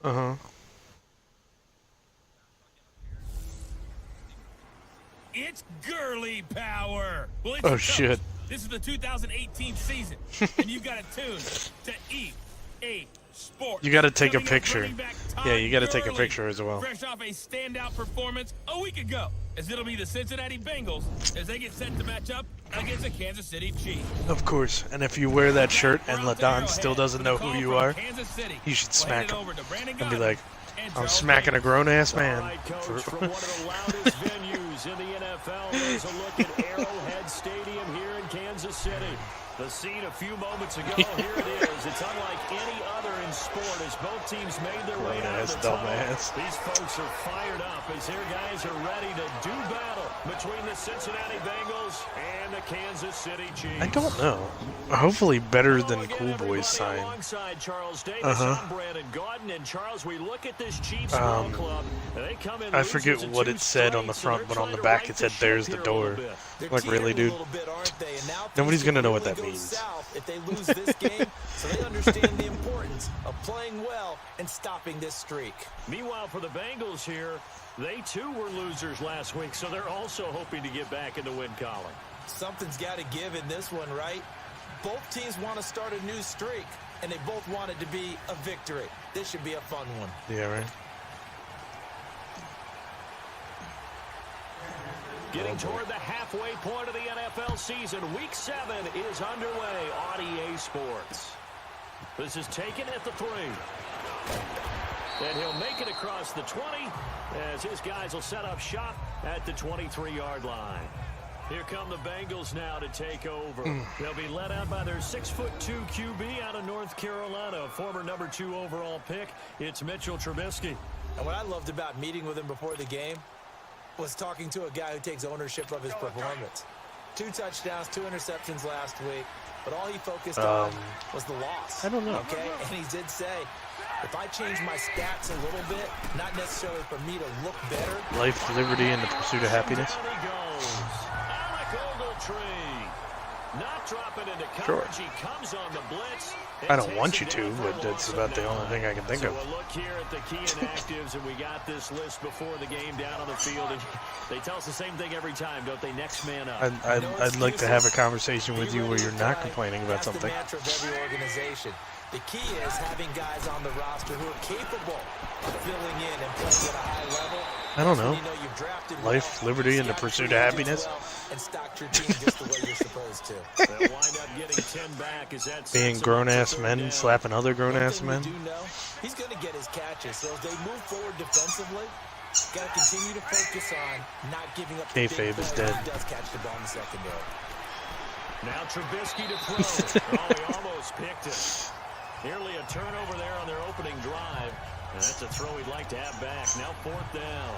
Uh-huh. It's girly power. Well, it's Oh, shit. This is the 2018 season, and you've got to tune to EA Sports. You got to take a picture. Yeah, you got to take a picture as well. Fresh off a standout performance a week ago, as it'll be the Cincinnati Bengals as they get set to match up against the Kansas City Chiefs. Of course. And if you wear that shirt and LaDon still doesn't know who you are, you should smack him and be like, I'm smacking a grown-ass man. Right, Coach, from one of the loudest venues in the NFL, there's a look at Arrowhead Stadium here in Kansas City. The scene a few moments ago, here it is. It's unlike any other in sport as both teams made their way out of the tunnel. These folks are fired up as their guys are ready to do battle between the Cincinnati Bengals and the Kansas City Chiefs. I don't know. Hopefully better than Cool Boys sign. I forget what it said on the front, but on the back it said, "There's the door." Like, really, dude? Nobody's going to know what that means. If they lose this game, so they understand the importance of playing well and stopping this streak. Meanwhile, for the Bengals here, they too were losers last week, so they're also hoping to get back in the win column. Something's got to give in this one, right? Both teams want to start a new streak, and they both want it to be a victory. This should be a fun one. Yeah, right. Getting toward the halfway point of the NFL season, Week 7 is underway on EA Sports. This is taken at the 3. And he'll make it across the 20 as his guys will set up shop at the 23-yard line. Here come the Bengals now to take over. They'll be led out by their 6'2" QB out of North Carolina, a former number 2 overall pick. It's Mitchell Trubisky. And what I loved about meeting with him before the game was talking to a guy who takes ownership of his performance. 2 touchdowns, 2 interceptions last week, but all he focused on was the loss. I don't know. Okay, and he did say, if I change my stats a little bit, not necessarily for me to look better. Life, liberty, and the pursuit of happiness. Down he goes. Alec Ogletree. Not dropping into coverage. Sure. He comes on the blitz. I don't want you to, but that's about the only thing I can think of. So a look here at the key inactives, and we got this list before the game down on the field. And they tell us the same thing every time, don't they? Next man up. I'd like to have a conversation with you where you're not complaining about something. That's the mantra of every organization. The key is having guys on the roster who are capable of filling in and playing at a high level. I don't know. You know you've drafted Life, liberty, and the pursuit of happiness. And stocked your team just the way you're supposed to. They'll wind up getting 10 back as that Being grown-ass men, slapping other grown-ass men. Do know, he's going to get his catches. So as they move forward defensively, got to continue to focus on not giving up the big Kayfabe is play dead. when he does catch the ball in the secondary. Now Trubisky to throw. Oh, he almost picked it. Nearly a turnover there on their opening drive. And that's a throw he'd like to have back. Now 4th down.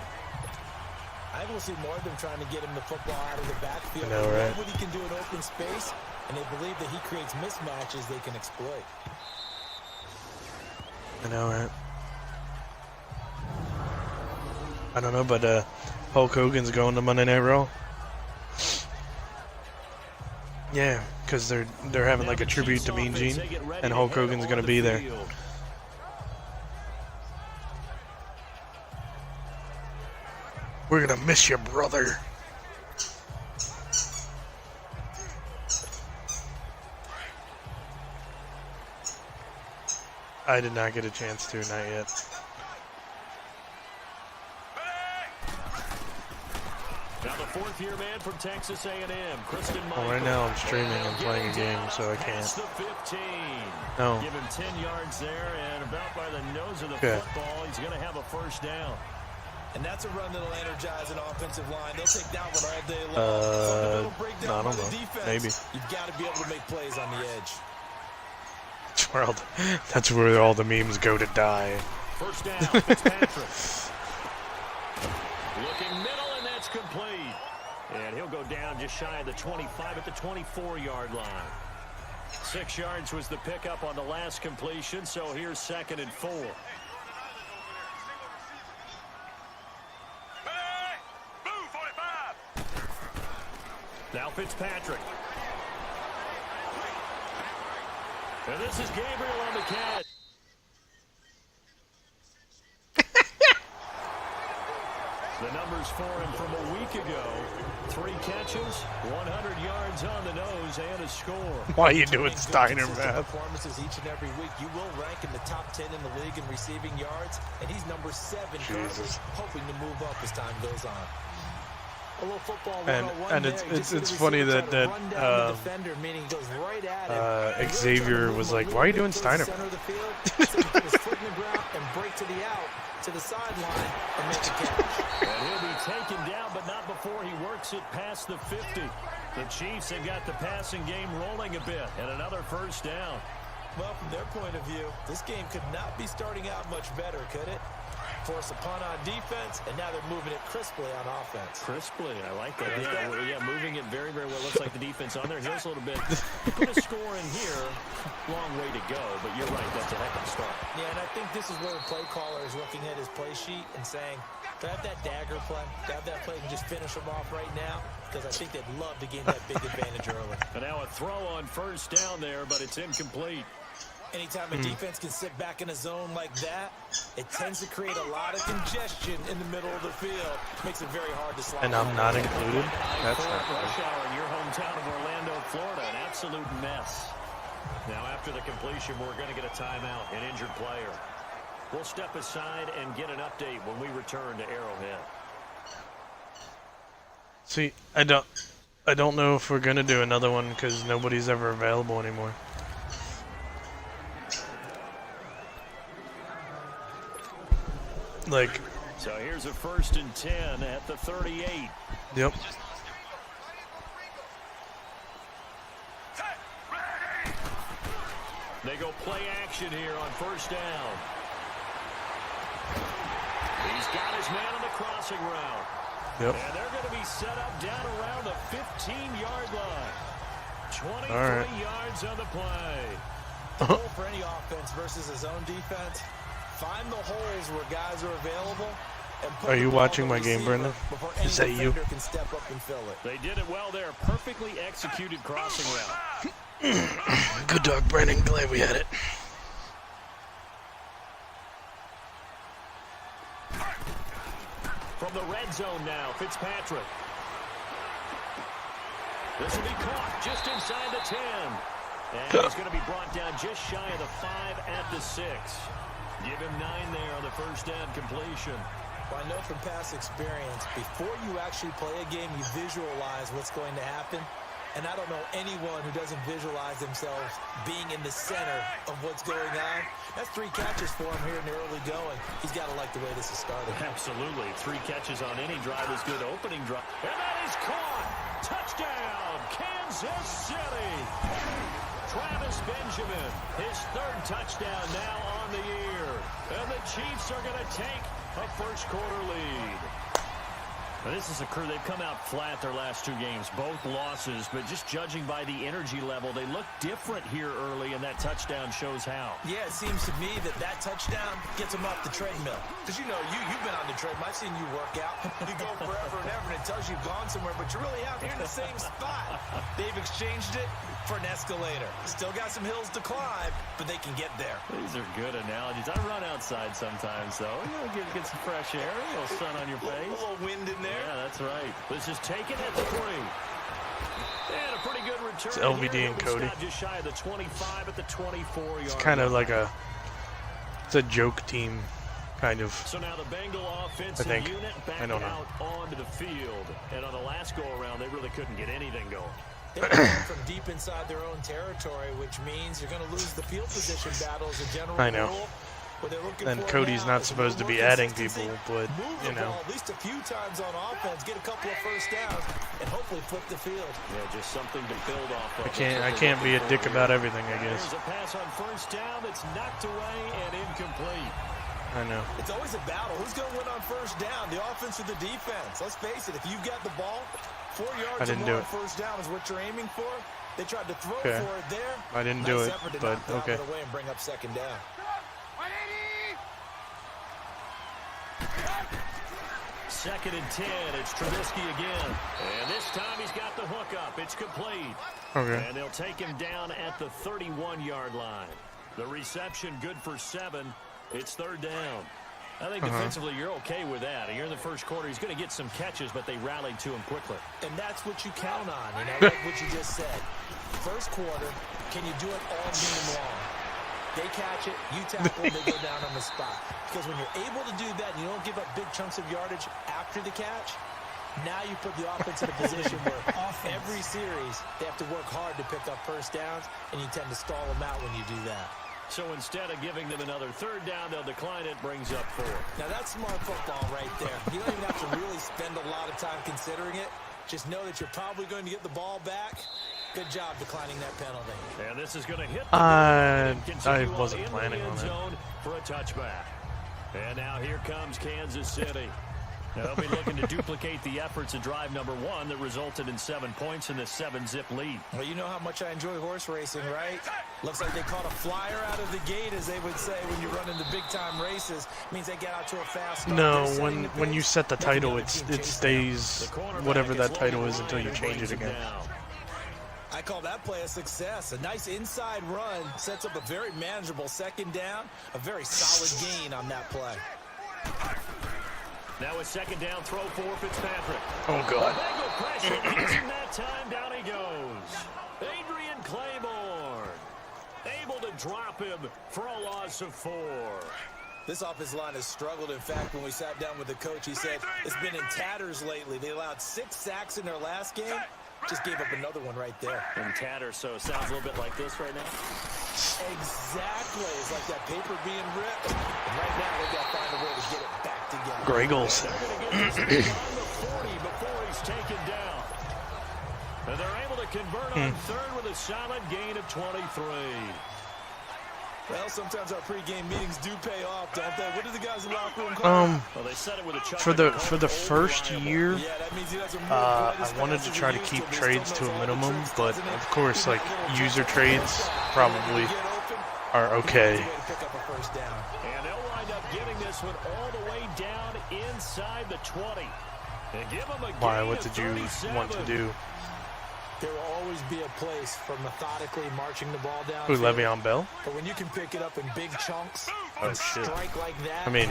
I will see more of them trying to get him the football out of the backfield. I know, right? They know what he can do in open space, and they believe that he creates mismatches they can exploit. I know, right? I don't know, but Hulk Hogan's going to Monday Night Raw. Yeah, because they're having like a tribute to Mean Gene, and Hulk Hogan's going to be there. We're going to miss you, brother. I did not get a chance to, not yet. Now the 4th-year man from Texas A&M, Kristen Michael. Well, right now I'm streaming and playing a game, so I can't. The 15. No. Give him 10 yards there, and about by the nose of the football, he's going to have a 1st down. And that's a run that'll energize an offensive line. They'll take that one all day long. I don't know. Maybe. You've got to be able to make plays on the edge. That's where all the memes go to die. 1st down, Fitzpatrick. Looking middle, and that's complete. And he'll go down just shy of the 25 at the 24-yard line. 6 yards was the pickup on the last completion, so here's 2nd and 4. Now Fitzpatrick. And this is Gabriel on the catch. The numbers for him from a week ago. 3 catches, 100 yards on the nose, and a score. Why are you doing Steiner math? Performances each and every week. You will rank in the top 10 in the league in receiving yards, and he's number 7 currently, hoping to move up as time goes on. A little football and it's funny that Xavier was like, "Why are you doing Steiner?" To the sideline and make a catch. And he'll be taken down, but not before he works it past the 50. The Chiefs have got the passing game rolling a bit, and another first down. Well, from their point of view, this game could not be starting out much better, could it? Force a punt on defense, and now they're moving it crisply on offense. Crisply, I like that. Yeah, moving it very, very well. Looks like the defense on their heels a little bit. Put a score in here. Long way to go, but you're right. That's a heck of a start. Yeah, and I think this is where the play caller is looking at his play sheet and saying, grab that dagger play, grab that play and just finish them off right now, because I think they'd love to gain that big advantage early. And now a throw on first down there, but it's incomplete. Anytime a defense can sit back in a zone like that, it tends to create a lot of congestion in the middle of the field. Makes it very hard to slide. And I'm not included? That's not rush hour in your hometown of Orlando, Florida. An absolute mess. Now after the completion, we're going to get a timeout, an injured player. We'll step aside and get an update when we return to Arrowhead. See, I don't know if we're going to do another one because nobody's ever available anymore. Like, so here's a 1st and 10 at the 38. Yep. They go play action here on first down. He's got his man on the crossing route. Yep. And they're going to be set up down around the 15-yard line. 23 yards on the play. The goal for any offense versus his own defense. Find the holes where guys are available. And are you watching my game, Brendan? Is that you? Can step up and fill it. They did it well there. Perfectly executed crossing route. Good dog, Brendan. Glad we had it. From the red zone now, Fitzpatrick. This will be caught just inside the 10. And he's going to be brought down just shy of the 5 at the 6. Give him 9 there on the first down completion. Well, I know from past experience, before you actually play a game, you visualize what's going to happen. And I don't know anyone who doesn't visualize themselves being in the center of what's going on. That's 3 catches for him here in the early going. He's got to like the way this is started. Absolutely. 3 catches on any drive is good. Opening drive. And that is caught. Touchdown, Kansas City. Travis Benjamin, his 3rd touchdown now on the year. And the Chiefs are going to take a first-quarter lead. Now, this is a crew. They've come out flat their last 2 games, both losses, but just judging by the energy level, they look different here early, and that touchdown shows how. Yeah, it seems to me that touchdown gets them off the treadmill. Because, you know, you've been on the treadmill. I've seen you work out. You go forever and ever, and it tells you you've gone somewhere, but you're really out here in the same spot. They've exchanged it for an escalator. Still got some hills to climb, but they can get there. These are good analogies. I run outside sometimes, though. You know, get some fresh air, a little sun on your face. A little wind in there. Yeah, that's right. This is taken at the 3. And a pretty good return. It's LVD and Cody. Just shy of the 25 at the 24-yard. It's kind of like it's a joke team, kind of. So now the Bengal offensive unit back out onto the field. And on the last go-around, they really couldn't get anything going. They're coming from deep inside their own territory, which means you're going to lose the field position battle as a general rule. And Cody's not supposed to be adding people, but, you know. At least a few times on offense, get a couple of first downs, and hopefully flip the field. Yeah, just something to build off of. I can't be a dick about everything, I guess. There's a pass on first down that's knocked away and incomplete. I know. It's always a battle. Who's going to win on first down, the offense or the defense? Let's face it, if you've got the ball, 4 yards or more on first down is what you're aiming for. They tried to throw for it there. I didn't do it, but okay. Away and bring up second down. Second and 10. It's Trubisky again. And this time he's got the hook up. It's complete. Okay. And they'll take him down at the 31-yard line. The reception good for 7. It's third down. I think defensively you're okay with that. You're in the first quarter. He's going to get some catches, but they rallied to him quickly. And that's what you count on. And I like what you just said. First quarter, can you do it all game long? They catch it, you tackle, and they go down on the spot. Because when you're able to do that and you don't give up big chunks of yardage after the catch, now you put the offense in a position where every series they have to work hard to pick up first downs, and you tend to stall them out when you do that. So instead of giving them another third down, they'll decline it, brings up 4. Now that's smart football right there. You don't even have to really spend a lot of time considering it. Just know that you're probably going to get the ball back. Good job declining that penalty. And this is going to hit I wasn't planning on it. For a touchback. And now here comes Kansas City. Now they'll be looking to duplicate the efforts of drive number 1 that resulted in 7 points in the 7-zip lead. Well, you know how much I enjoy horse racing, right? Looks like they caught a flyer out of the gate, as they would say when you run into big-time races. Means they get out to a fast start. No, when you set the title, it stays whatever that title is until you change it again. I call that play a success. A nice inside run sets up a very manageable second down. A very solid gain on that play. Now a second down throw for Fitzpatrick. Oh, God. Bengal pressure. Using that time, down he goes. Adrian Claiborne able to drop him for a loss of 4. This offensive line has struggled. In fact, when we sat down with the coach, he said it's been in tatters lately. They allowed 6 sacks in their last game. Just gave up another one right there. In tatters, so it sounds a little bit like this right now. Exactly. It's like that paper being ripped. And right now, they've got to find a way to get it back together. Gregals. On the 40 before he's taken down. And they're able to convert on third with a solid gain of 23. Well, sometimes our pregame meetings do pay off, don't they? What do the guys in the locker room call it? Well, they said it with a chuck for the first year, I wanted to try to keep trades to a minimum, but of course, like user trades probably are okay. And they'll wind up getting this one all the way down inside the 20. And give them a Why? What did you want to do? There will always be a place for methodically marching the ball down. Who, Le'Veon Bell? But when you can pick it up in big chunks shit. and strike like that, I mean,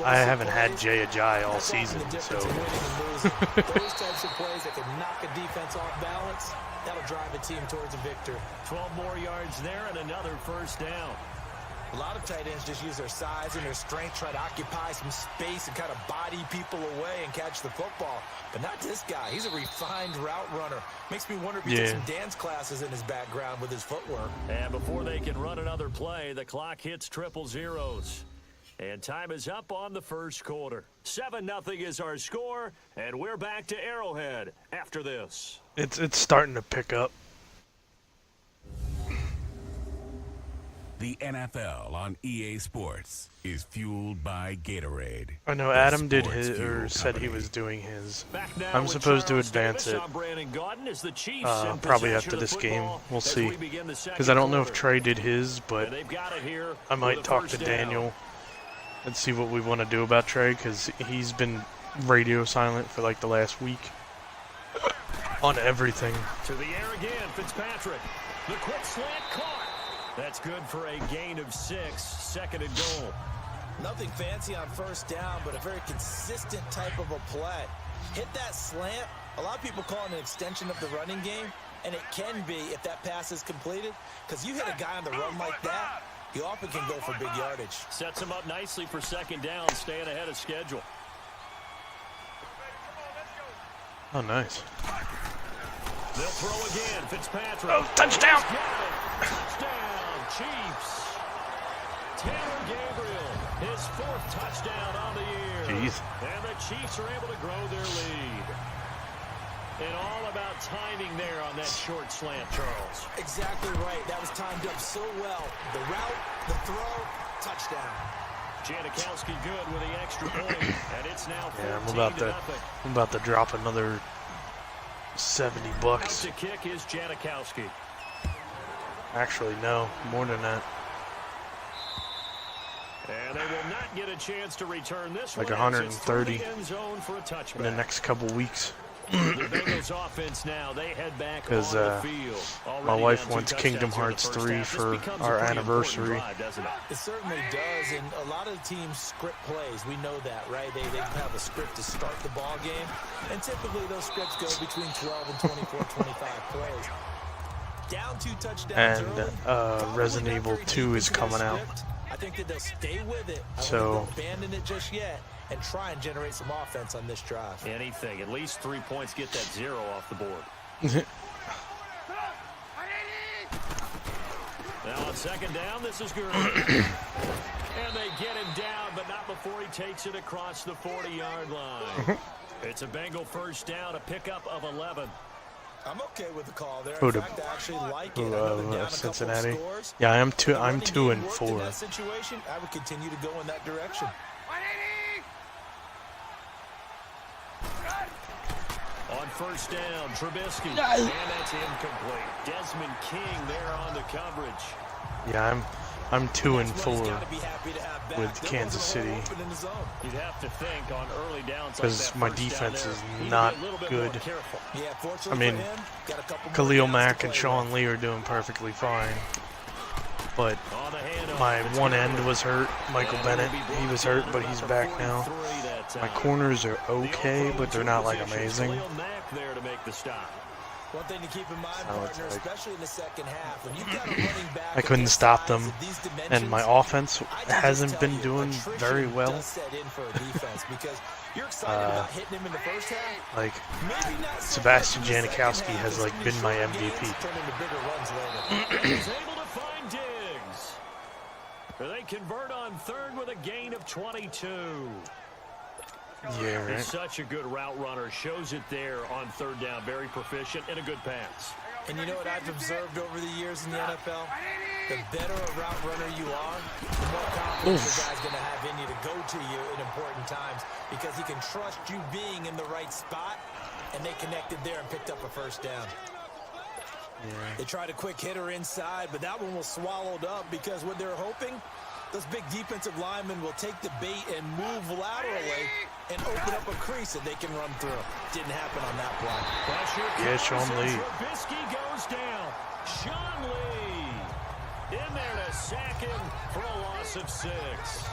I haven't had Jay Ajayi all season, so. Those types of plays that can knock a defense off balance, that'll drive a team towards a victory. 12 more yards there and another first down. A lot of tight ends just use their size and their strength, try to occupy some space and kind of body people away and catch the football. But not this guy. He's a refined route runner. Makes me wonder if he took some dance classes in his background with his footwork. And before they can run another play, the clock hits 000. And time is up on the first quarter. 7-0 is our score, and we're back to Arrowhead after this. It's starting to pick up. The NFL on EA Sports is fueled by Gatorade. I know Adam did his, or said he was doing his. I'm supposed to advance it. Probably after this game. We'll see. Because I don't know if Trey did his, but I might talk to Daniel and see what we want to do about Trey, because he's been radio silent for like the last week on everything. To the air again, Fitzpatrick. The quick slant caught. That's good for a gain of 6, second and goal. Nothing fancy on first down, but a very consistent type of a play. Hit that slant. A lot of people call it an extension of the running game, and it can be if that pass is completed, because you hit a guy on the run like that, he often can go for big yardage. Sets him up nicely for second down, staying ahead of schedule. Oh, nice. They'll throw again, Fitzpatrick. Oh, touchdown! Touchdown, Chiefs. Taylor Gabriel, his 4th touchdown on the year. Jeez. And the Chiefs are able to grow their lead. And all about timing there on that short slant, Charles. Exactly right. That was timed up so well. The route, the throw, touchdown. Janikowski good with the extra point, and it's now 14-0. I'm about to drop another $70. To kick is Janikowski. Actually, no, more than that. And they will not get a chance to return this like one 130 in the next couple weeks. The Bengals offense now, they head back Because on the field. my wife wants Kingdom Hearts 3 for our anniversary. It certainly does, and a lot of the teams script plays. We know that, right? They have a script to start the ball game, and typically those scripts go between 12 and 24, 25 plays. Down 2 touchdowns and Resident Evil 2 is coming out. I think that they'll stay with it. I So don't abandon it just yet and try and generate some offense on this drive. Anything, at least 3 points, get that 0 off the board. Now on second down, this is good. And they get him down, but not before he takes it across the 40-yard line. It's a Bengal first down, a pickup of 11. I'm okay with the call there. In fact, I actually like it. Cincinnati. Yeah, I'm 2 and 4. In that situation, I would continue to go in that direction. On first down, Trubisky. And that's incomplete. Desmond King there on the coverage. Yeah, I'm 2 and 4 with Kansas City. You'd have to think on early downs because my defense is not good. I mean, Khalil Mack and Sean Lee are doing perfectly fine. But my one end was hurt, Michael Bennett. He was hurt, but he's back now. My corners are okay, but they're not like amazing. One thing to keep in mind, partner, especially in the second half, when you've got a running back, I couldn't stop them, and my offense hasn't been doing very well. Like, Sebastian Janikowski has like been my MVP. They convert on third with a gain of 22. Yeah, right. He's such a good route runner. Shows it there on third down. Very proficient and a good pass. And you know what I've observed over the years in the NFL? The better a route runner you are, the more confidence the guy's going to have in you to go to you in important times because he can trust you being in the right spot, and they connected there and picked up a first down. Yeah. They tried a quick hitter inside, but that one was swallowed up because what they're hoping, those big defensive linemen will take the bait and move laterally and open up a crease that they can run through. Didn't happen on that play. Yeah, Sean Lee. Trubisky goes down. Sean Lee in there to sack him for a loss of 6.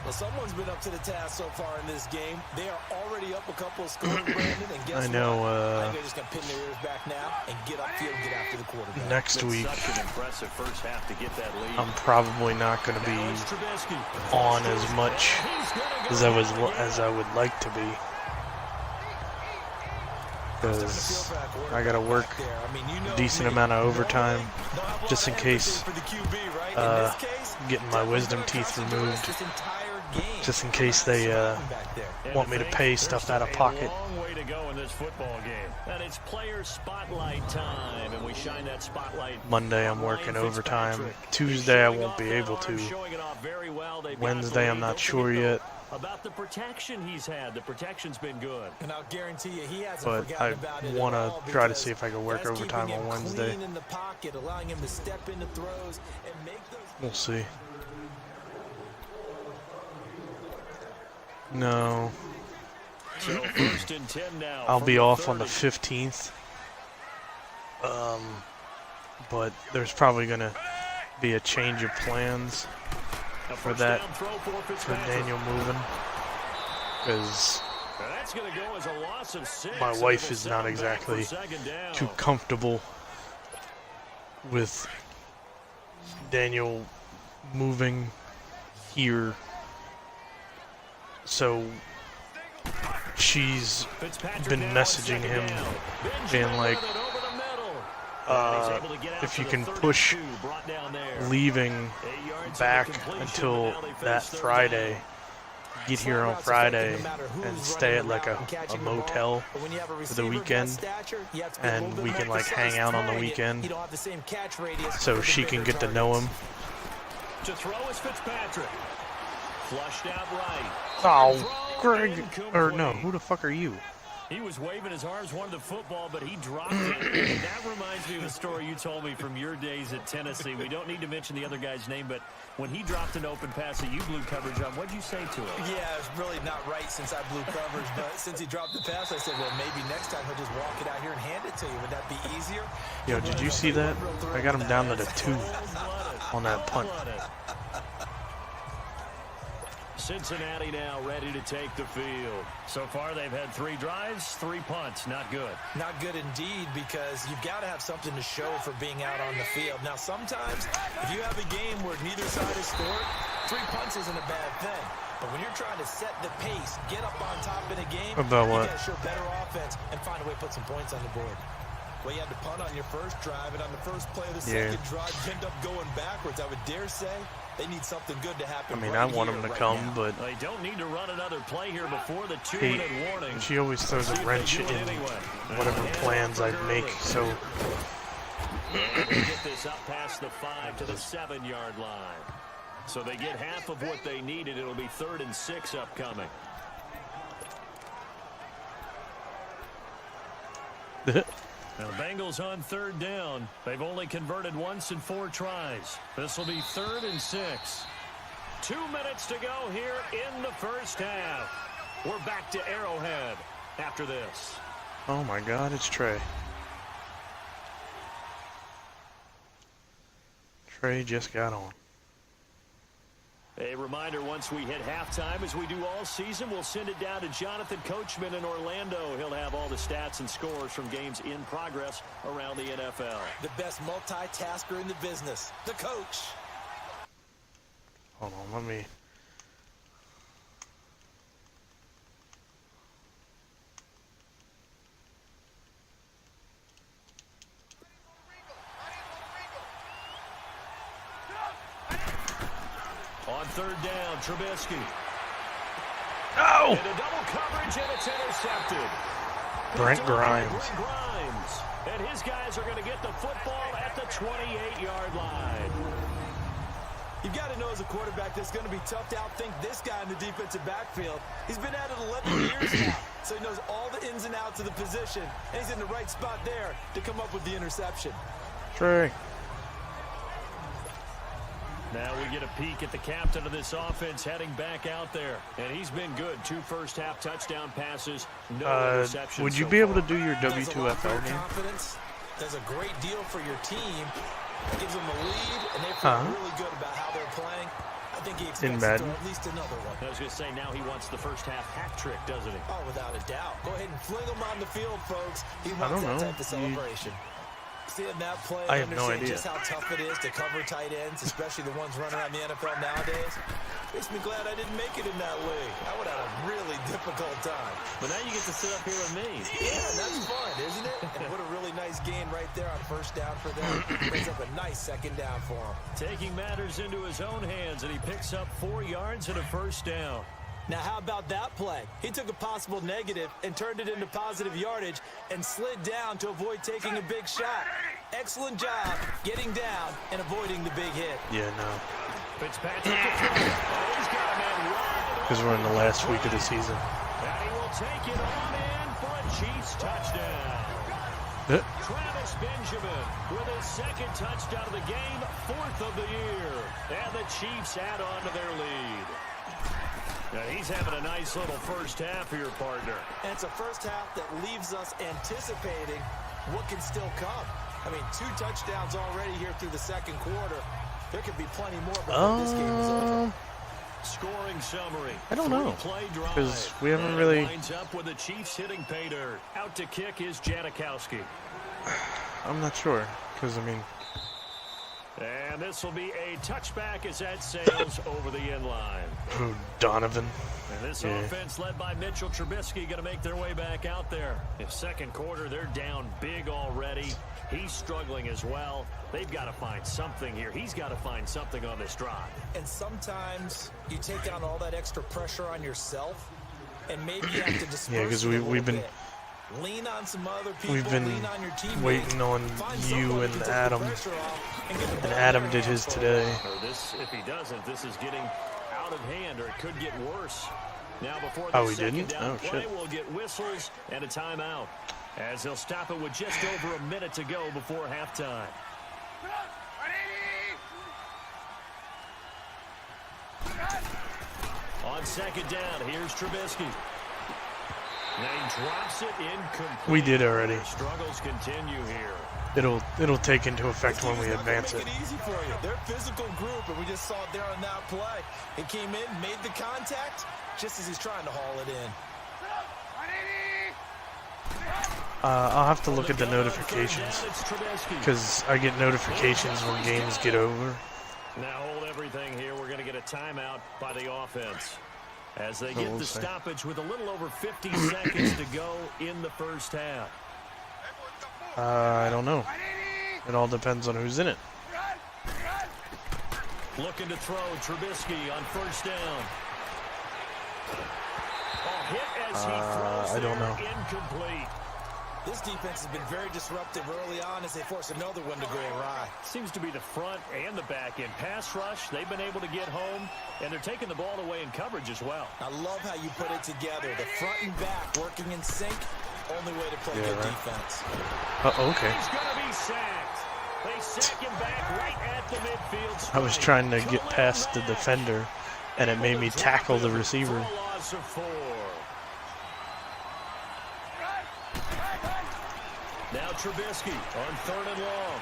Well, someone's been up to the task so far in this game. They are already up a couple of scores, Brandon, and guess I know, what? I think they're just going to pin their ears back now and get upfield and get after the quarterback. Next week, such an impressive first half to get that lead. I'm probably not going to be on as much as I would like to be. Because I got to work a decent amount of overtime just in case getting my wisdom teeth removed. Just in case they want me to pay stuff out of pocket. Long way to go in this football game. And it's player spotlight time, and we shine that spotlight. Monday I'm working overtime. Tuesday I won't be able to. Wednesday I'm not sure yet. About the protection he's had. The protection's been good. And I'll guarantee you he hasn't But I forgotten about it want at all to try to because see if I can work that's overtime keeping on him Wednesday. clean in the pocket, allowing him to step into throws and make those. We'll see. No. So first and 10 now. I'll be off on the 15th. But there's probably going to be a change of plans for that, for Daniel moving. Because my wife is not exactly too comfortable with Daniel moving here. So she's been messaging him, being like, if you can push leaving back until that Friday, get here on Friday and stay at like a motel for the weekend, and we can like hang out on the weekend so she can get to know him. To throw is Fitzpatrick. Flushed out right. Oh, Greg. Or no, who the fuck are you? He was waving his arms, wanted the football, but he dropped it. And that reminds me of a story you told me from your days at Tennessee. We don't need to mention the other guy's name, but when he dropped an open pass that you blew coverage on, what'd you say to him? Yeah, it's really not right since I blew coverage, but since he dropped the pass, I said, well, maybe next time he'll just walk it out here and hand it to you. Would that be easier? Yo, did you see that? I got him down to the 2 on that punt. Cincinnati now ready to take the field. So far, they've had 3 drives, 3 punts. Not good. Not good indeed, because you've got to have something to show for being out on the field. Now, sometimes, if you have a game where neither side has scored, 3 punts isn't a bad thing. But when you're trying to set the pace, get up on top in a game, About what? you got to show better offense and find a way to put some points on the board. Well, you had to punt on your first drive, and on the first play of the second drive, you end up going backwards. I would dare say they need something good to happen. I mean, right I want him to right come, now. but They don't need to run another play here before the 2-minute warning. she always throws a wrench in whatever plans I make, so Get this up past the 5 to the 7-yard line. So they get half of what they needed. It'll be 3rd and 6 upcoming. Now, the Bengals on 3rd down. They've only converted once in 4 tries. This will be 3rd and 6. 2 minutes to go here in the first half. We're back to Arrowhead after this. oh my god, it's Trey. Trey just got on. A reminder, once we hit halftime, as we do all season, we'll send it down to Jonathan Coachman in Orlando. He'll have all the stats and scores from games in progress around the NFL. The best multitasker in the business, the coach. Hold on, let me... On 3rd down, Trubisky. Oh! And a double coverage, and it's intercepted. Brent Grimes. Brent Grimes. And his guys are going to get the football at the 28-yard line. You've got to know as a quarterback that it's going to be tough to outthink this guy in the defensive backfield. He's been at it 11 years now, so he knows all the ins and outs of the position, and he's in the right spot there to come up with the interception. Trey. Now we get a peek at the captain of this offense heading back out there. And he's been good. 2 first-half touchdown passes, no interceptions. Would you so be able far. to do your There's a lot W2FL of game? confidence. There's a great deal for your team. It gives them a lead, and they feel really good about how they're playing. I think he expects to throw at least another one. I was going to say, now he wants the first-half hat trick, doesn't he? Oh, without a doubt. Go ahead and fling him on the field, folks. He I wants don't that know. type of celebration. Seeing that play, I have no understand idea. just how tough it is to cover tight ends, especially the ones running around the NFL nowadays. Makes me glad I didn't make it in that league. I would have a really difficult time. But now you get to sit up here with me. Yeah, that's fun, isn't it? And what a really nice gain right there on 1st down for them. Brings up a nice 2nd down for him. Taking matters into his own hands, and he picks up 4 yards and a 1st down. Now, how about that play? He took a possible negative and turned it into positive yardage and slid down to avoid taking a big shot. Excellent job getting down and avoiding the big hit. Yeah, no. Fitzpatrick to throw. He's got a man right. Because we're in the last week of the season. And he will take it on in for a Chiefs touchdown. Travis Benjamin with his 2nd touchdown of the game, 4th of the year. And the Chiefs add on to their lead. Now he's having a nice little first half here, partner. And it's a first half that leaves us anticipating what can still come. I mean, 2 touchdowns already here through the 2nd quarter. There could be plenty more before this game is over. Scoring summary. I don't know, because we haven't really... Lines up with the Chiefs hitting pay dirt. Out to kick is Janikowski. I'm not sure, because, I mean... And this will be a touchback as that sails over the end line. Ooh, Donovan. And this offense led by Mitchell Trubisky going to make their way back out there. In 2nd quarter, they're down big already. He's struggling as well. They've got to find something here. He's got to find something on this drive. And sometimes you take on all that extra pressure on yourself, and maybe you have to disperse Yeah, because it a little we've been... bit. Lean on some other people, We've been lean on your teammates, waiting on find you someone and who can take the Adam. pressure off and get the And ball Adam in did their his hands. today. This, if he doesn't, this is getting out of hand, or it could get worse. Now before Oh, the he second didn't? down Oh, play, shit. we'll get whistles and a timeout, as they'll stop it with just over a minute to go before halftime. On second down, here's Trubisky. Now he drops it incomplete. We did already. Their struggles continue here. It'll take into effect when we advance it. Make it easy for you. They're a physical group, and we just saw it there on that play. He came in, made the contact, just as he's trying to haul it in. I'll have to look at the notifications, because I get notifications when games get over. Now hold everything here. We're going to get a timeout by the offense, as they get we'll the see. stoppage with a little over 50 seconds to go in the first half. I don't know. It all depends on who's in it. Looking to throw, Trubisky on first down. Oh, hit as he throws I don't know. incomplete. This defense has been very disruptive early on as they force another one to go awry. Seems to be the front and the back end. Pass rush, they've been able to get home, and they're taking the ball away in coverage as well. I love how you put it together. The front and back working in sync. Only way to play good defense. Okay. He's going to be sacked. They sack him back right at the midfield stripe. I was trying to get past the defender, and it made me tackle the receiver. For a loss of 4. Now Trubisky on third and long.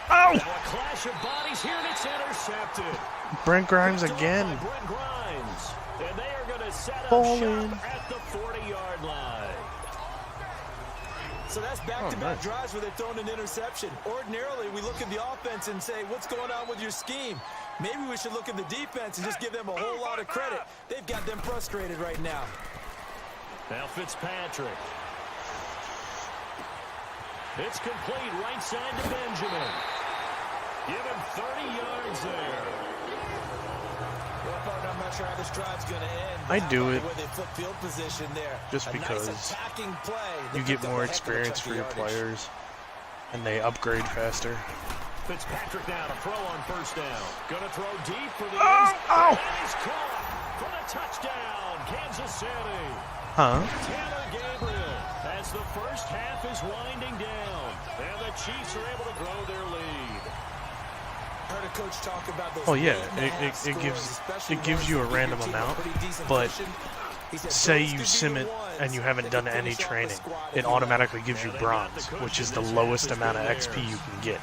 Oh! Now a clash of bodies here, and it's intercepted. Brent Grimes Picked off again. by Brent Grimes. And they are going to set up Ball shop in. at the 40-yard line. So that's back-to-back drives where they've thrown an interception. Ordinarily, we look at the offense and say, what's going on with your scheme? Maybe we should look at the defense and just give them a whole lot of credit. They've got them frustrated right now. Now Fitzpatrick. It's complete right side to Benjamin. Give him 30 yards there. Well, partner, I'm not sure how this drive's going to end. I do it The way they flip field position there. just A because nice attacking play. you They get picked up more a heck of a experience chunk for of your yardage. players, and they upgrade faster. Fitzpatrick now to throw on first down. Gonna throw deep for the Oh, end. oh. And he's caught for the touchdown, Kansas City. Huh? Taylor Gabriel, as the first half is winding down, and the Chiefs are able to grow their lead. Heard a coach talk about those Oh yeah, late-and-a-half it gives scores, especially it gives ones you a that give your random team amount, pretty decent but cushion. He said, say "Those you could be sim the it ones and you haven't that done can any finish off the training, squad if it you want." automatically gives you bronze, which is the lowest amount of XP you can get.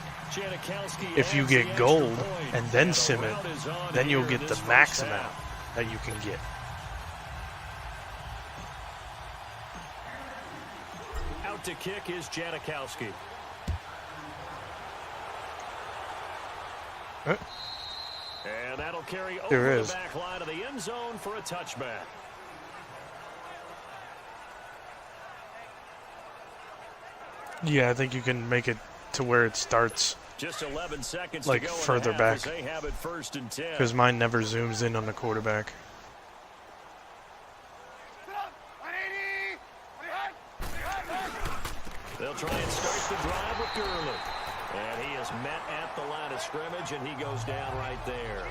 If you get gold and then sim it, then you'll get the max amount that you can get. Out to kick is Janikowski. And that'll carry There over is. the back line of the end zone for a touchback. Yeah, I think you can make it to where it starts, Just 11 seconds like, to go further in the half back. as they have it first and 10. because mine never zooms in on the quarterback. They'll try and start the drive with Gurley. And he is met at the line of scrimmage, and he goes down right there.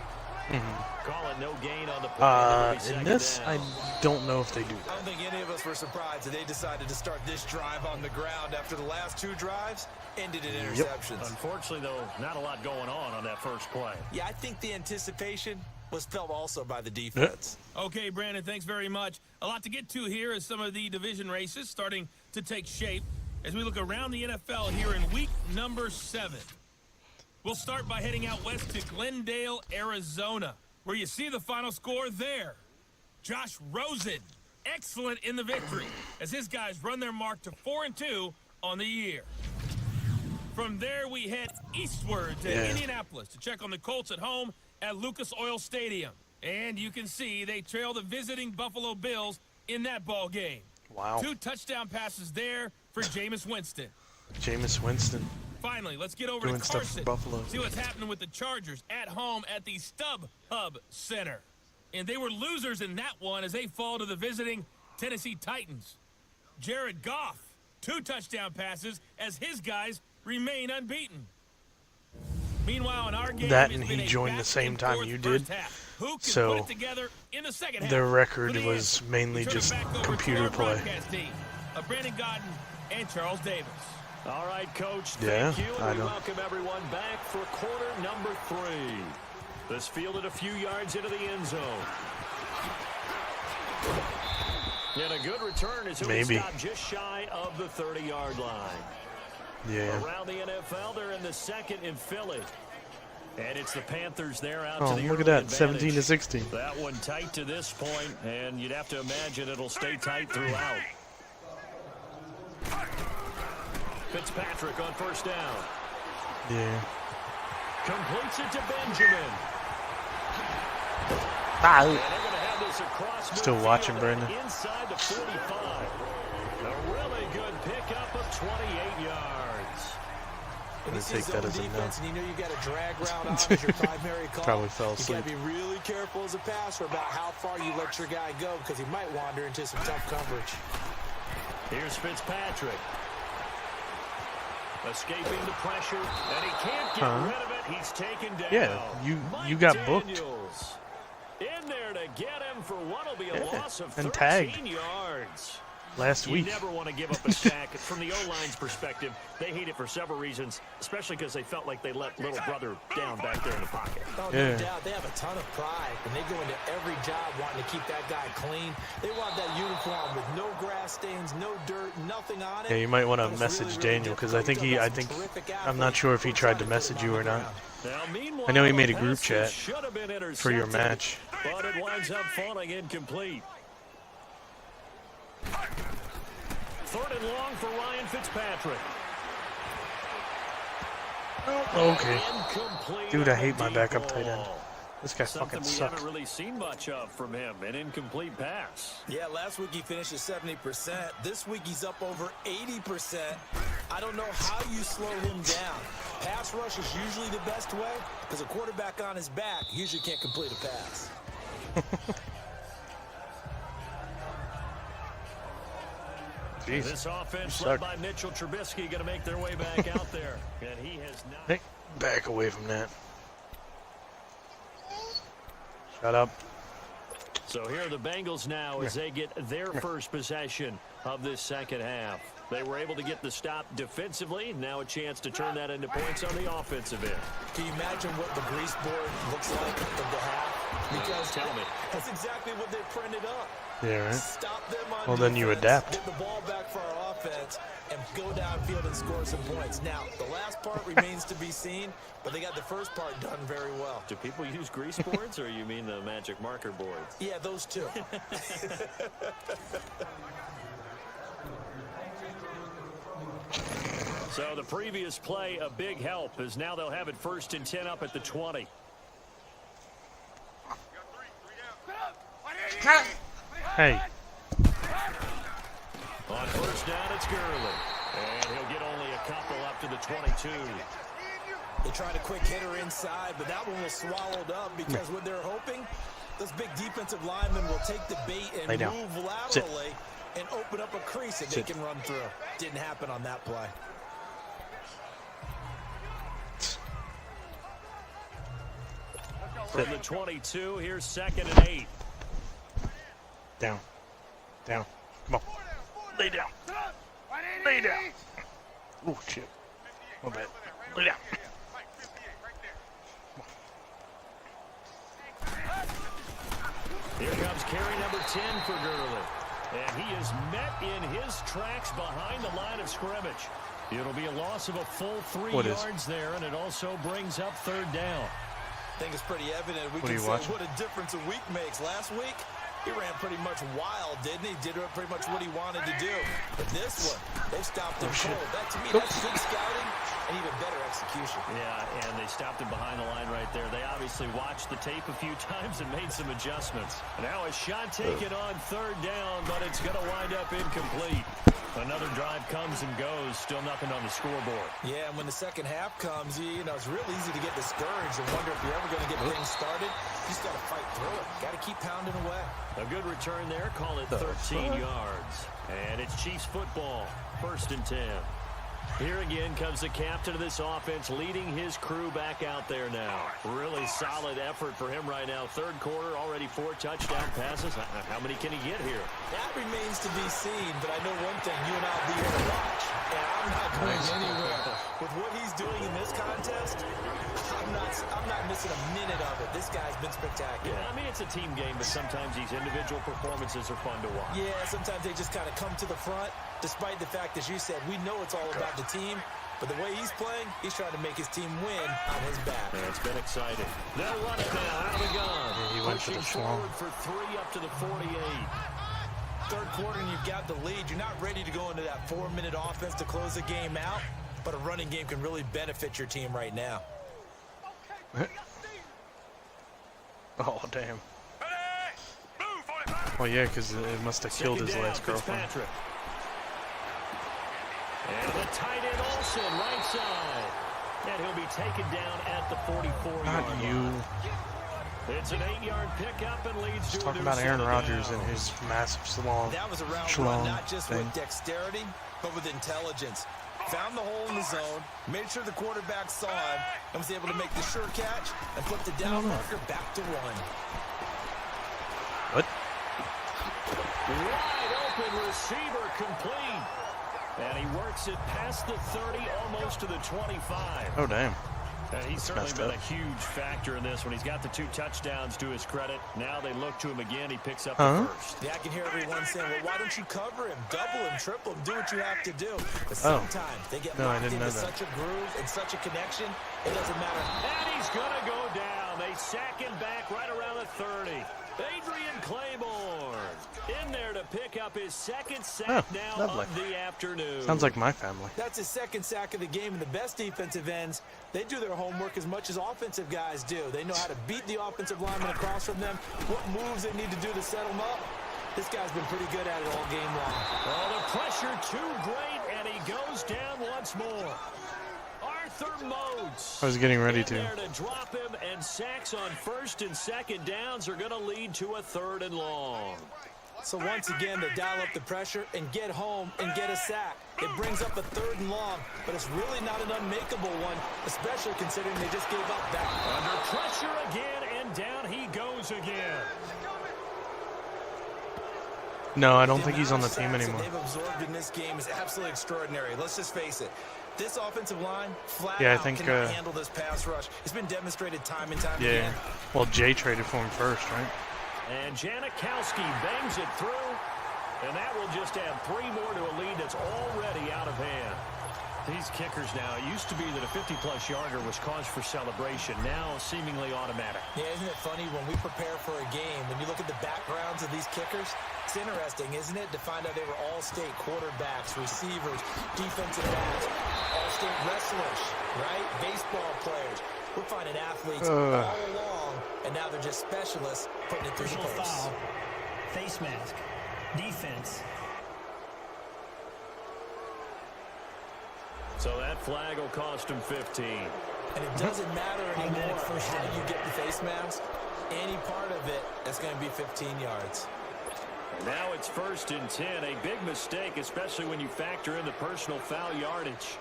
Call it no gain on the play. In this, I don't know if they do I that. don't think any of us were surprised that they decided to start this drive on the ground after the last two drives ended in interceptions. Unfortunately, though, not a lot going on that first play. Yeah, I think the anticipation was felt also by the defense. Okay, Brandon, thanks very much. A lot to get to here as some of the division races starting to take shape as we look around the NFL here in week number 7. We'll start by heading out west to Glendale, Arizona, where you see the final score there. Josh Rosen, excellent in the victory as his guys run their mark to 4-2 on the year. From there, we head eastward to Indianapolis to check on the Colts at home at Lucas Oil Stadium. And you can see they trail the visiting Buffalo Bills in that ball game. Wow. 2 touchdown passes there for Jameis Winston. Jameis Winston. Finally, let's get over Doing to stuff for Carson. Buffalo. See what's happening with the Chargers at home at the StubHub Center. And they were losers in that one as they fall to the visiting Tennessee Titans. Jared Goff, 2 touchdown passes as his guys remain unbeaten. Meanwhile, in our game, That it's and been he a joined the same time back-and-forth you first did. half. Who can put So it together in the second half? their record For the was answer, mainly we turn it just back over to computer our play. broadcast team of Brandon Godden and Charles Davis. All right, Coach, Yeah, thank you, and I we know. welcome everyone back for quarter number 3. This fielded a few yards into the end zone. And a good return as he stopped just shy of the 30-yard line. Yeah. Around the NFL, they're in the second in Philly. And it's the Panthers there out Oh, to the look at early that, 17 to advantage. 16. That one tight to this point, and you'd have to imagine it'll stay tight throughout. Fitzpatrick on first down. Yeah. Completes it to Benjamin. Ah. And they're going to have this across Still midfield watching, Brandon. inside the 45. A really good pickup of 28 yards. When you see take that zone as a no. defense and you know you got a drag route on as your primary call, Probably fell you asleep. got to be really careful as a passer about how far you let your guy go because he might wander into some tough coverage. Here's Fitzpatrick. Escaping the pressure, and he can't get rid of it. He's taken down. Yeah, you got booked. Daniels in there to get him for what will be a loss of 13 and tagged. yards. Last You week. never want to give up a sack. From the O-line's perspective, they hate it for several reasons, especially because they felt like they let little brother down back there in the pocket. Oh, Yeah. no doubt. They have a ton of pride, and they go into every job wanting to keep that guy clean. They want that uniform with no grass stains, no dirt, nothing on it. Yeah, you might want to But it's message really, really Daniel because difficult. I He's think got some terrific I'm not sure if he athletes. tried to We're trying message put you him or on the not. ground. Now, meanwhile, I know he made a the group pass chat should have been for your intercepted, match. but it winds up falling incomplete. Third and long for Ryan Fitzpatrick. Okay. Incomplete Dude, I on the hate my deep backup tight end. ball. This guy Something fucking we sucks. haven't really seen much of from him, an incomplete pass. Yeah, last week he finished at 70%. This week he's up over 80%. I don't know how you slow him down. Pass rush is usually the best way because a quarterback on his back usually can't complete a pass. Jeez. This offense suck. led by Mitchell Trubisky going to make their way back out there. And he has not. Hey, back away from that. Shut up. So here are the Bengals now as they get their first possession of this second half. They were able to get the stop defensively. Now a chance to turn that into points on the offensive end. Can you imagine what the grease board looks like at the half? Because Tell me. that's exactly what they printed up. Yeah, right? Stop them on Well, then you defense, adapt. Get the ball back for our offense, and go downfield and score some points. Now, the last part remains to be seen, but they got the first part done very well. Do people use grease boards, or you mean the magic marker boards? Yeah, those two. So the previous play, a big help, as now they'll have it 1st and 10 up at the 20. Hey. On first down, it's Gurley. And he'll get only a couple up to the 22. They tried a quick hitter inside, but that one was swallowed up because what they're hoping, those big defensive linemen will take the bait and Lay down. move Sit. laterally and open up a crease that Sit. they can run through. Didn't happen on that play. From the 22, here's 2nd and 8. Down. Down. Come on. Lay down. Lay down. Oh, shit. My bad. Lay down. Here comes carry number 10 for Gurley. And he is met in his tracks behind the line of scrimmage. It'll be a loss of a full 3 What is? yards there, and it also brings up 3rd down. I think it's pretty evident. We What are can you say watching? what a difference a week makes. Last week, he ran pretty much wild, didn't he? Did pretty much what he wanted to do. But this one, they stopped him shit. cold. That, to me, Oops. that's good scouting and even better execution. Yeah, and they stopped him behind the line right there. They obviously watched the tape a few times and made some adjustments. Now a shot taken on 3rd down, but it's going to wind up incomplete. Another drive comes and goes, still nothing on the scoreboard. Yeah, and when the second half comes, you know, it's real easy to get discouraged and wonder if you're ever going to get things started. You just got to fight through it. Got to keep pounding away. A good return there, call it 13 yards. And it's Chiefs football, 1st and 10. Here again comes the captain of this offense, leading his crew back out there now. Really solid effort for him right now. Third quarter, already 4 touchdown passes. How many can he get here? That remains to be seen, but I know one thing. You and I will be here to watch, and I'm not going anywhere. With what he's doing in this contest, I'm not missing a minute of it. This guy's been spectacular. Yeah, I mean, it's a team game, but sometimes these individual performances are fun to watch. Yeah, sometimes they just kind of come to the front, despite the fact, as you said, we know it's all about the team, but the way he's playing, he's trying to make his team win on his back. Yeah, it's been exciting. They'll run it now out of the gun. Yeah, he went for the forward for 3 up to the 48. Third quarter, and you've got the lead. You're not ready to go into that 4-minute offense to close the game out, but a running game can really benefit your team right now. Oh, damn. Well, yeah, because it must have killed his last girlfriend. And the tight end Olsen, right side. And he'll be taken down at the 44-yard line. Not you. It's an 8-yard pickup and leads to Talking about Aaron Rodgers and his massive That was a route run, not just with dexterity, but with intelligence. Found the hole in the zone, made sure the quarterback saw him, and was able to make the sure catch and flip the down marker back to 1. What? Wide open receiver complete. And he works it past the 30, almost to the 25. Oh, damn. And he's certainly been a huge factor in this when he's got the 2 touchdowns to his credit. Now they look to him again. He picks up the first. Yeah, I can hear everyone saying, well, why don't you cover him? Double him, triple him, do what you have to do. But sometimes they get locked into such a groove and such a connection, it doesn't matter. And he's going to go down. They sack him back right around the 30. Adrian Claiborne in there to pick up his 2nd sack now of the afternoon. Sounds like my family. That's his 2nd sack of the game, and the best defensive ends, they do their homework as much as offensive guys do. They know how to beat the offensive lineman across from them, what moves they need to do to set them up. This guy's been pretty good at it all game long. Oh, the pressure too great, and he goes down once more. Arthur Motes. I was getting ready to. There to drop him, and sacks on 1st and 2nd downs are going to lead to a 3rd and long. So once again, they dial up the pressure and get home and get a sack. It brings up a 3rd and long, but it's really not an unmakeable one, especially considering they just gave up that. Under pressure again, and down he goes again. No, I don't think he's on the team anymore. They've absorbed in this game is absolutely extraordinary. Let's just face it. This offensive line flat I out think, can handle this pass rush. It's been demonstrated time and time yeah. again. Well, Jay traded for him first, right? And Janikowski bangs it through, and that will just add 3 more to a lead that's already out of hand. These kickers now, it used to be that a 50-plus yarder was cause for celebration, now seemingly automatic. Yeah, isn't it funny when we prepare for a game, when you look at the backgrounds of these kickers, it's interesting, isn't it, to find out they were all-state quarterbacks, receivers, defensive backs, all-state wrestlers, right? Baseball players. We're finding athletes all along, and now they're just specialists putting it through the post. Foul, face mask, defense. So that flag will cost him 15. And it doesn't matter anymore how you get the face mask. Any part of it, that's going to be 15 yards. Now it's 1st and 10. A big mistake, especially when you factor in the personal foul yardage.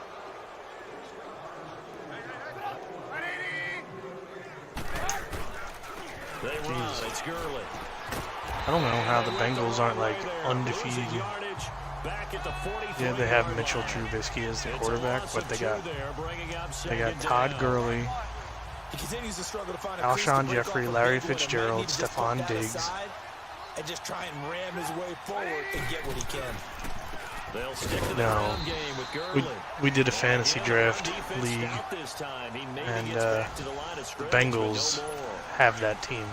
They run. It's Gurley. I don't know how the Bengals aren't, like, undefeated. Yeah, they have Mitchell Trubisky as the quarterback, but they got Todd Gurley, Alshon Jeffrey, Larry Fitzgerald, Stephon Diggs. And just try and ram his way forward and get what he can. They'll stick to the run game with Gurley. We did a fantasy draft league, and the Bengals have that team.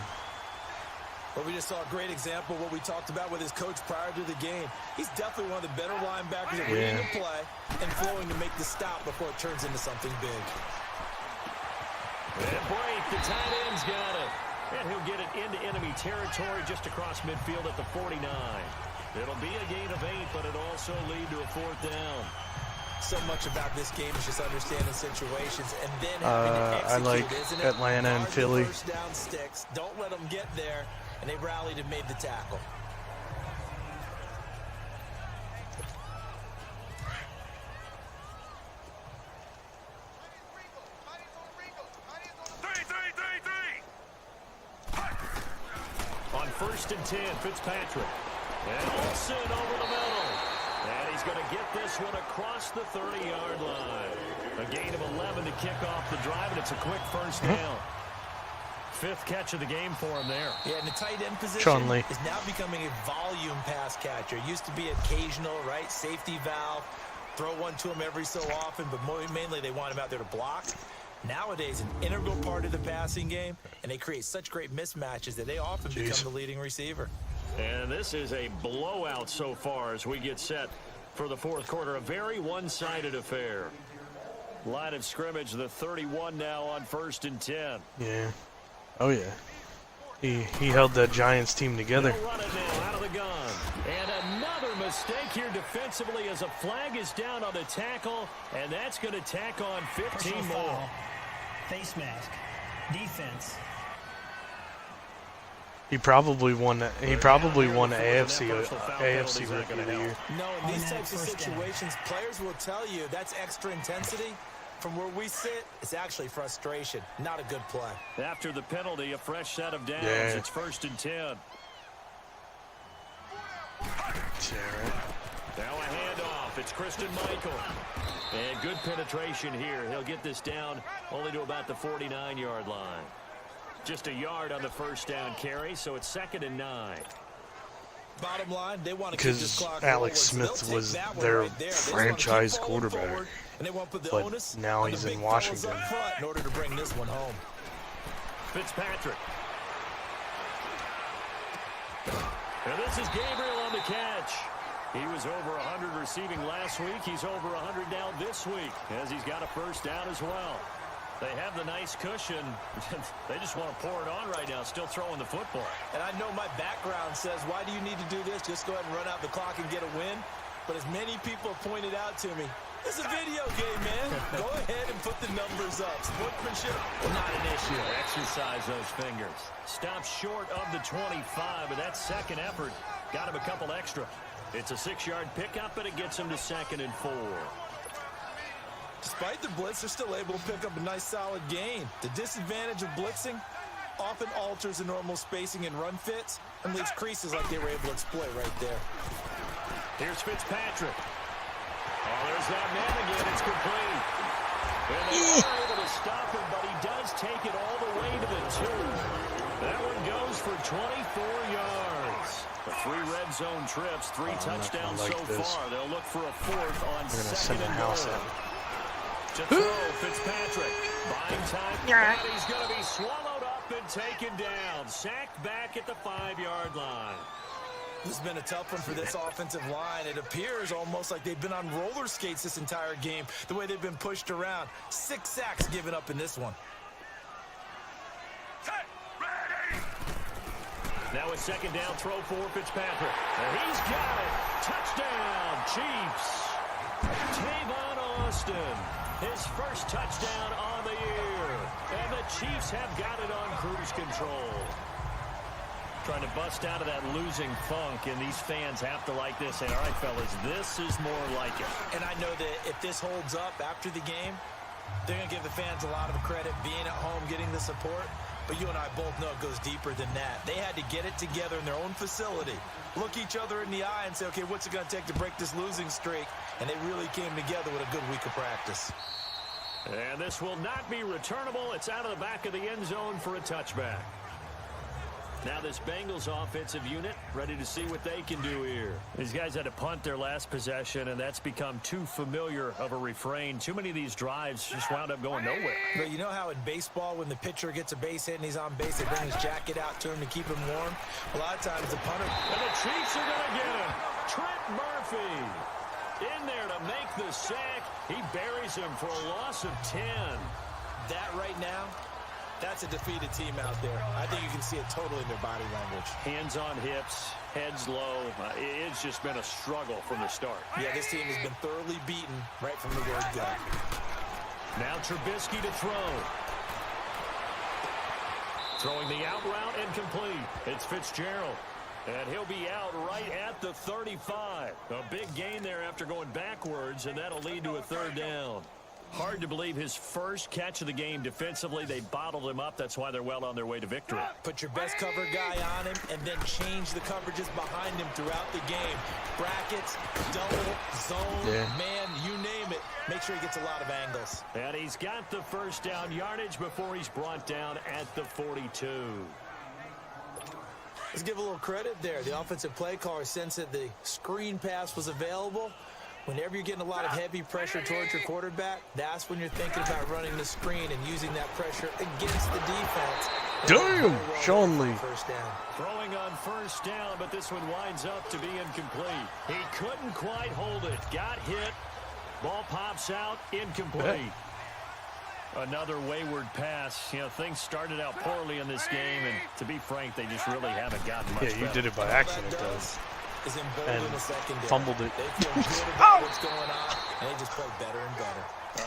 Well, we just saw a great example of what we talked about with his coach prior to the game. He's definitely one of the better linebackers at reading the play and flowing to make the stop before it turns into something big. And break, the tight end's got it. And he'll get it into enemy territory just across midfield at the 49. It'll be a gain of 8, but it'll also lead to a 4th down. So much about this game is just understanding situations and then having to execute, I like isn't it? Atlanta and Philly. First down sticks. Don't let them get there. And they rallied and made the tackle. 1st and 10. Fitzpatrick. And Olsen over the middle. And he's going to get this one across the 30-yard line. A gain of 11 to kick off the drive, and it's a quick first down. 5th catch of the game for him there. Yeah, and the tight end position is now becoming a volume pass catcher. It used to be occasional, right? Safety valve. Throw one to him every so often, but mainly they want him out there to block. Nowadays, an integral part of the passing game, and they create such great mismatches that they often become the leading receiver. And this is a blowout so far as we get set for the 4th quarter. A very one-sided affair. Line of scrimmage, the 31 now on 1st and 10. Yeah. Oh, yeah. He held that Giants team together. They'll run it now out of the gun. And another mistake here defensively as a flag is down on the tackle, and that's going to tack on 15 more. Foul. Face mask. Defense. He probably won. He probably won AFC Rookie of the Year. No, in these types of situations, players will tell you that's extra intensity. From where we sit, it's actually frustration, not a good play. After the penalty, a fresh set of downs. Yeah. It's 1st and 10. Now a handoff. It's Christian Michael. And good penetration here. He'll get this down only to about the 49-yard line. Just a yard on the first down carry, so it's 2nd and 9. Bottom line, they want to keep this clock Alex rolling, Smith so was take that one their right there. franchise quarterback, forward, and they won't put the but onus now on he's the in big fellas Washington. up front in order to bring this one home. Fitzpatrick. And this is Gabriel on the catch. He was over 100 receiving last week. He's over 100 now this week as he's got a first down as well. They have the nice cushion. They just want to pour it on right now, still throwing the football. And I know my background says, why do you need to do this? Just go ahead and run out the clock and get a win. But as many people have pointed out to me, it's a video game, man. Go ahead and put the numbers up. Sportsmanship, not an issue. Exercise those fingers. Stopped short of the 25, but that second effort got him a couple extra. It's a 6-yard pickup, but it gets him to 2nd and 4. Despite the blitz, they're still able to pick up a nice solid gain. The disadvantage of blitzing often alters the normal spacing and run fits and leaves creases like they were able to exploit right there. Here's Fitzpatrick. Oh, there's that man again. It's complete. And they are able to stop him, but he does take it all the way to the 2. That one goes for 24 yards. The 3 red zone trips, 3 touchdowns so far. They'll look for a 4th on 2nd and goal. To throw, Fitzpatrick. Buying time. And he's going to be swallowed up and taken down. Sacked back at the 5-yard line. This has been a tough one for this offensive line. It appears almost like they've been on roller skates this entire game, the way they've been pushed around. 6 sacks given up in this one. Now a 2nd down throw for Fitzpatrick. And he's got it. Touchdown, Chiefs. Tavon Austin. His first touchdown on the year. And the Chiefs have got it on cruise control. Trying to bust out of that losing funk, and these fans have to like this. And all right, fellas, this is more like it. And I know that if this holds up after the game, they're going to give the fans a lot of credit being at home, getting the support. But you and I both know it goes deeper than that. They had to get it together in their own facility, look each other in the eye and say, okay, what's it going to take to break this losing streak? And they really came together with a good week of practice. And this will not be returnable. It's out of the back of the end zone for a touchback. Now this Bengals offensive unit ready to see what they can do here. These guys had to punt their last possession, and that's become too familiar of a refrain. Too many of these drives just wound up going nowhere. But you know how in baseball, when the pitcher gets a base hit and he's on base, they bring his jacket out to him to keep him warm? A lot of times the punter... And the Chiefs are going to get him. Trent Murphy in there to make the sack. He buries him for a loss of 10. That right now... that's a defeated team out there. I think you can see it totally in their body language. Hands on hips, heads low. It's just been a struggle from the start. Yeah, this team has been thoroughly beaten right from the word go. Now Trubisky to throw. Throwing the out route and complete. It's Fitzgerald. And he'll be out right at the 35. A big gain there after going backwards, and that'll lead to a 3rd down. Hard to believe his first catch of the game defensively. They bottled him up. That's why they're well on their way to victory. Put your best cover guy on him and then change the coverages behind him throughout the game. Brackets, double, zone, man, you name it. Make sure he gets a lot of angles. And he's got the first down yardage before he's brought down at the 42. Let's give a little credit there. The offensive play caller sensed that the screen pass was available. Whenever you're getting a lot of heavy pressure towards your quarterback, that's when you're thinking about running the screen and using that pressure against the defense. Damn, Sean Lee. First down. Throwing on first down, but this one winds up to be incomplete. He couldn't quite hold it. Got hit. Ball pops out, incomplete. Another wayward pass. You know, things started out poorly in this game, and to be frank, they just really haven't gotten much better. Yeah, you did it by accident, though. Is emboldened the secondary. Fumbled it. They feel good about what's going on, and they just play better and better.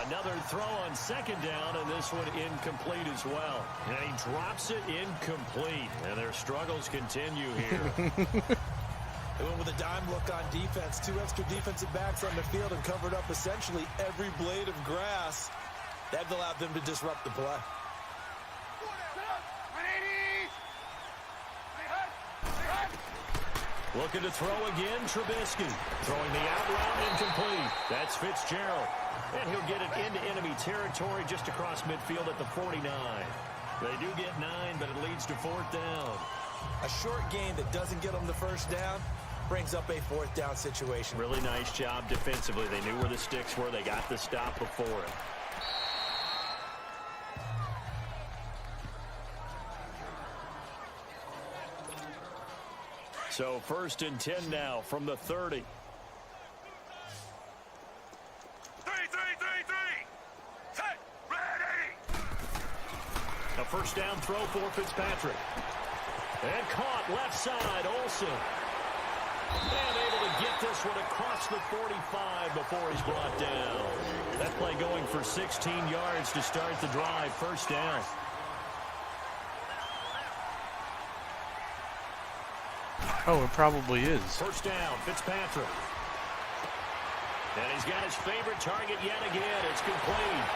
Another throw on second down, and this one incomplete as well. And he drops it incomplete, and their struggles continue here. They went with a dime look on defense. 2 extra defensive backs on the field and covered up essentially every blade of grass. That allowed them to disrupt the play. Looking to throw again, Trubisky. Throwing the out route, incomplete. That's Fitzgerald. And he'll get it into enemy territory just across midfield at the 49. They do get 9, but it leads to 4th down. A short gain that doesn't get them the first down brings up a 4th down situation. Really nice job defensively. They knew where the sticks were. They got the stop before it. So 1st and 10 now from the 30. A first down throw for Fitzpatrick. And caught left side, Olsen. And able to get this one across the 45 before he's brought down. That play going for 16 yards to start the drive. First down. Oh, it probably is. First down, Fitzpatrick. And he's got his favorite target yet again. It's complete.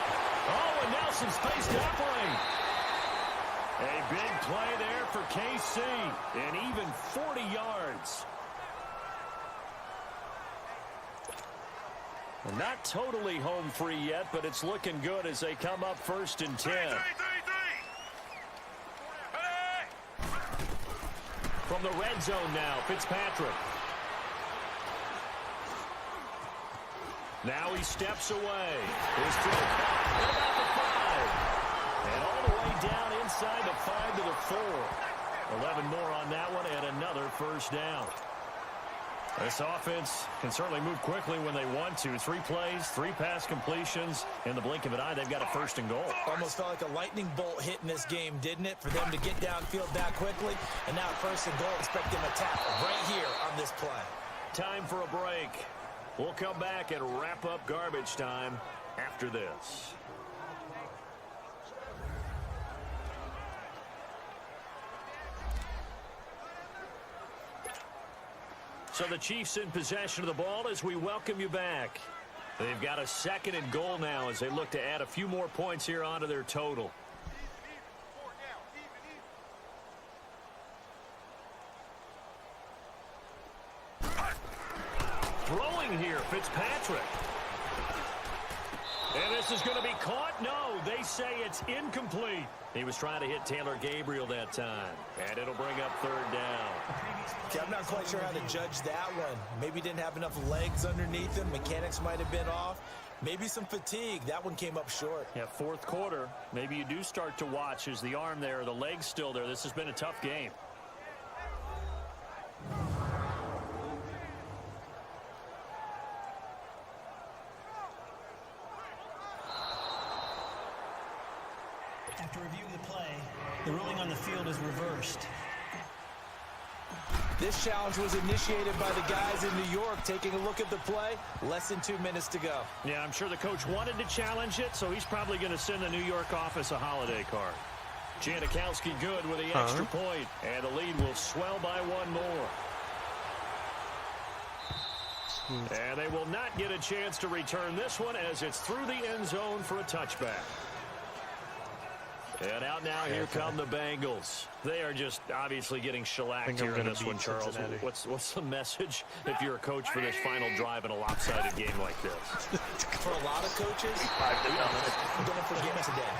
Oh, and now some space to operate. A big play there for KC. And even 40 yards. Not totally home free yet, but it's looking good as they come up 1st and 10. From the red zone now, Fitzpatrick. Now he steps away. His throw about the 5. And all the way down inside the 5 to the 4. 11 more on that one and another first down. This offense can certainly move quickly when they want to. 3 plays, 3 pass completions. In the blink of an eye, they've got a 1st and goal. Almost felt like a lightning bolt hit in this game, didn't it? For them to get downfield that quickly. And now 1st and goal, expect them to tackle right here on this play. Time for a break. We'll come back and wrap up garbage time after this. So the Chiefs in possession of the ball as we welcome you back. They've got a 2nd and goal now as they look to add a few more points here onto their total. Throwing here, Fitzpatrick. And this is going to be caught. No, they say it's incomplete. He was trying to hit Taylor Gabriel that time. And it'll bring up 3rd down. Okay, I'm not quite sure how to judge that one. Maybe didn't have enough legs underneath him. Mechanics might have been off. Maybe some fatigue. That one came up short. Yeah, 4th quarter. Maybe you do start to watch. Is the arm there, the leg's still there? This has been a tough game. After reviewing the play, the ruling on the field is reversed. This challenge was initiated by the guys in New York. Taking a look at the play, less than 2 minutes to go. Yeah, I'm sure the coach wanted to challenge it, so he's probably going to send the New York office a holiday card. Janikowski good with the extra point, and the lead will swell by 1 more. And they will not get a chance to return this one as it's through the end zone for a touchback. And out now, here come the Bengals. They are just obviously getting shellacked here in this one, Charles. What's the message if you're a coach for this final drive in a lopsided game like this? For a lot of coaches, don't forget today.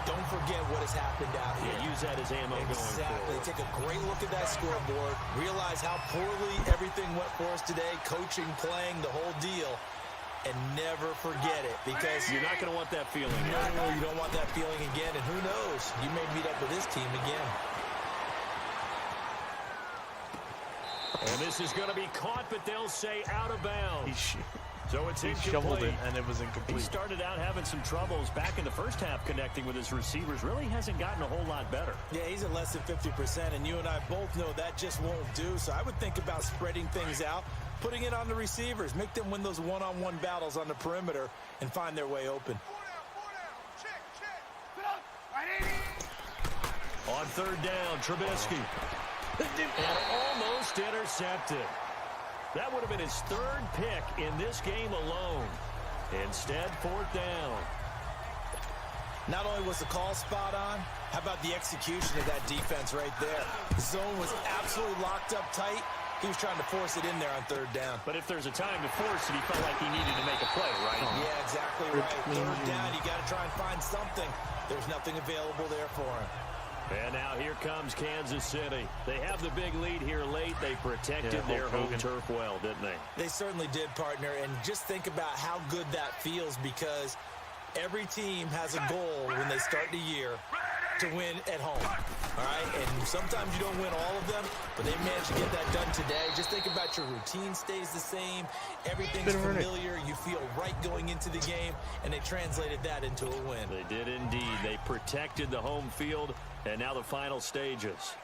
Don't forget what has happened out here. Yeah, use that as ammo going forward. Exactly. Take a great look at that scoreboard. Realize how poorly everything went for us today. Coaching, playing, the whole deal. And never forget it, because you're not going to want that feeling. No, you don't want that feeling again. And who knows? You may meet up with this team again. And this is going to be caught, but they'll say out of bounds. So it's incomplete. He shoveled it, and it was incomplete. He started out having some troubles back in the first half connecting with his receivers. Really hasn't gotten a whole lot better. Yeah, he's at less than 50%, and you and I both know that just won't do. So I would think about spreading things out, putting it on the receivers, make them win those one-on-one battles on the perimeter and find their way open. On third down, Trubisky. And almost intercepted. That would have been his third pick in this game alone. Instead, fourth down. Not only was the call spot on, how about the execution of that defense right there? The zone was absolutely locked up tight. He was trying to force it in there on third down. But if there's a time to force it, he felt like he needed to make a play, right? Yeah, exactly right. Third down, you got to try and find something. There's nothing available there for him. And now here comes Kansas City. They have the big lead here late. They protected their home turf well, didn't they? They certainly did, partner. And just think about how good that feels, because every team has a goal when they start the year to win at home. All right? And sometimes you don't win all of them, but they managed to get that done today. Just think about your routine stays the same. Everything's familiar. You feel right going into the game, and they translated that into a win. They did indeed. They protected the home field, and now the final stages.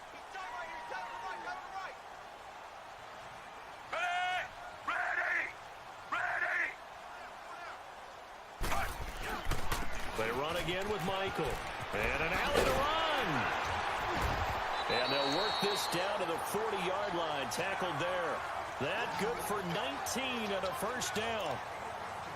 They run again with Michael. And an alley to run. And they'll work this down to the 40-yard line. Tackled there. That good for 19 and a first down.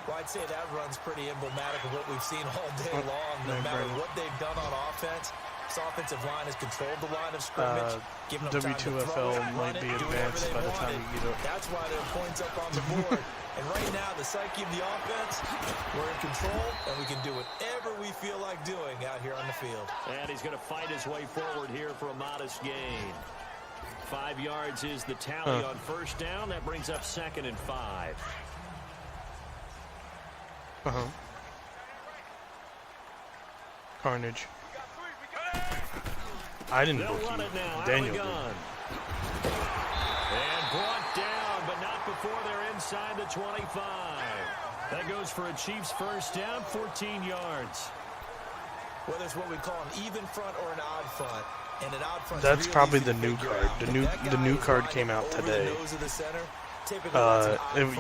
Well, I'd say that run's pretty emblematic of what we've seen all day long. No matter what they've done on offense, this offensive line has controlled the line of scrimmage, giving them time to throw it, run it, do whatever they wanted. That's why they're points up on the board. And right now, the psyche of the offense, we're in control, and we can do whatever we feel like doing out here on the field. And he's going to fight his way forward here for a modest gain. 5 yards is the tally on first down. That brings up 2nd and 5. Carnage. I didn't book you. Daniel did. And brought down, but not before they're inside the 25. That goes for a Chiefs first down, 14 yards. Whether it's what we call an even front or an odd front, and an odd front. That's probably the new card. The new card came out today.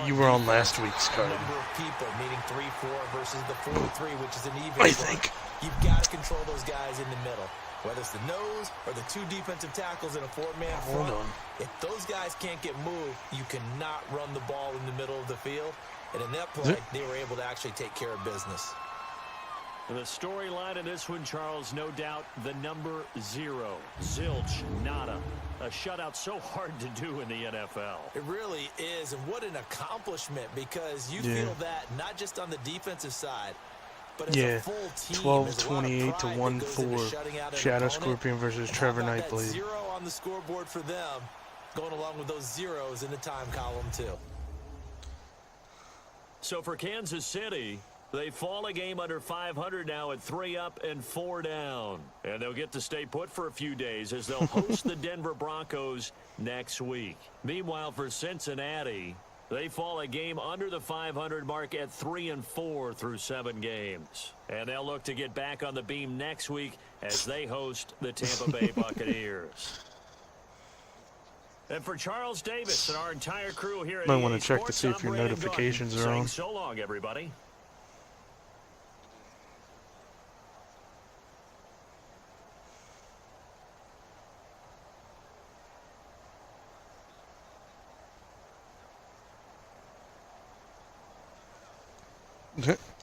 You were on last week's card. Number of people, meaning 3-4 versus the 4-3, which is an even I front. think. You've got to control those guys in the middle. Whether it's the nose or the 2 defensive tackles in a 4-man front, if those guys can't get moved, you cannot run the ball in the middle of the field. And in that play, they were able to actually take care of business. The storyline in this one, Charles, no doubt the number 0. Zilch, nada. A shutout so hard to do in the NFL. It really is, and what an accomplishment, because you feel that not just on the defensive side, but as a full team. 12-28 to 1-4. Shadow Scorpion versus Trevor Nightblade. 0 on the scoreboard for them, going along with those zeros in the time column too. So for Kansas City, they fall a game under 500 now at 3 up and 4 down. And they'll get to stay put for a few days as they'll host the Denver Broncos next week. Meanwhile, for Cincinnati, they fall a game under the 500 mark at 3-4 through 7 games. And they'll look to get back on the beam next week as they host the Tampa Bay Buccaneers. And for Charles Davis and our entire crew here at Might want to check to see if your notifications are on. So long, everybody. Mhm.